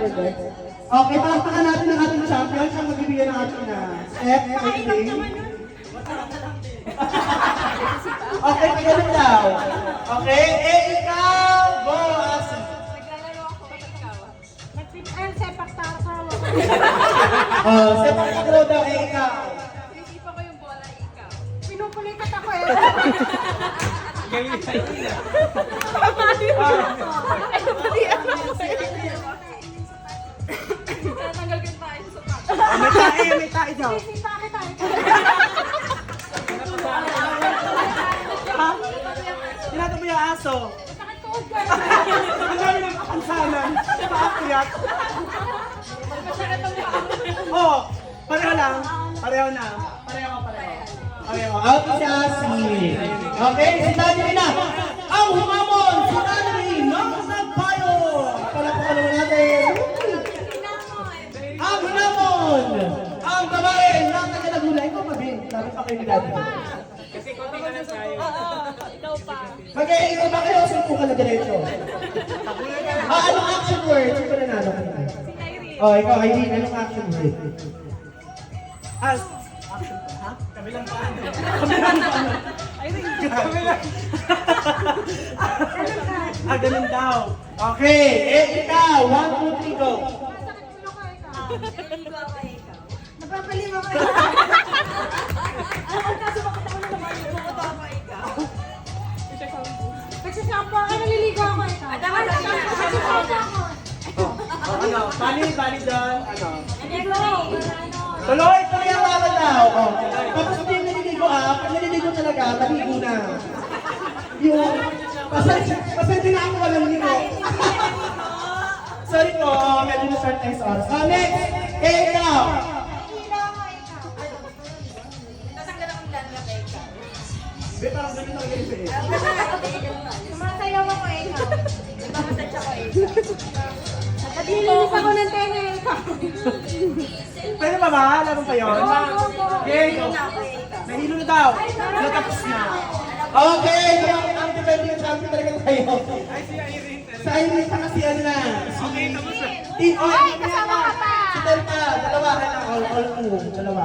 forget. Okay, palakpakan natin ang ating champion. Siyang magbibigyan ng ating step. Okay, ganun daw. Okay, ikaw, go, Asi. Naglalaro ako kapag ikaw. Sepak takraw ako. Sepak takraw daw, ikaw. Pinisipan ko yung bola, ikaw. Pinupulikat ako eh. Tatanggal ko yung tayo sa sapat. May tayo daw. Sisipa kita. Tinato mo yung aso. Sakit tuhod ko. Ang dami ng kapansanan. Paakyat. Oo, pareho lang. Pareho na. Pareho. Out si Asi. Okay, si Daddy na. Ang humamon, si Daddy ng Sampayo. Palakpakan naman natin. Ang hinamon. Ang babae ng Tagalagula. Ikaw pa, Ben. Dapat pa kayo ni Daddy. Kasi konti ka na sa'yo. Ikaw pa. Ikaw ba kayo? Sumpo ka na diretso. Anong action word? Sino ba nanalo ka na? Si Irene. Oh, ikaw, Irene. Anong action word? Kabilang paan. Ganun daw. Okay, ikaw. 1, 2, 3, go. Masakit ulo ko ikaw. Naliligo ako ikaw. Napapaliw ako ikaw. Ang kaso bakit ako naman? Bumuto ako ikaw. Nagsasampo ako, naliligo ako ikaw. Nagsasampo ako. Bali doon. Naliligo ako. Tuloy ang laro daw. Tapos hindi yung naliligo pag naliligo talaga, maligo na. Yung, pasensya na ako walang ligo. Sorry po, medyo na-short tayo sa oras. Next, ikaw. Naliligo ako ikaw. Tatanggal akong langa kay ikaw. Be, parang ganun ang ganun eh. Sumasayaw ako ikaw. Nagmamasage ako ikaw. Nilinis ako ng tenga ikaw. Pwede ba ba? Alam mo pa yun? Okay, go. Nahilo na ako ikaw. Nahilo na daw. Natapos na. Okay, so ang defending champion talaga tayo. Ay, si Irene. Sa Irene pa kasi ano na. Okay, tapos na. Ay, kasama ka pa. Si Delta, dalawa. All dalawa.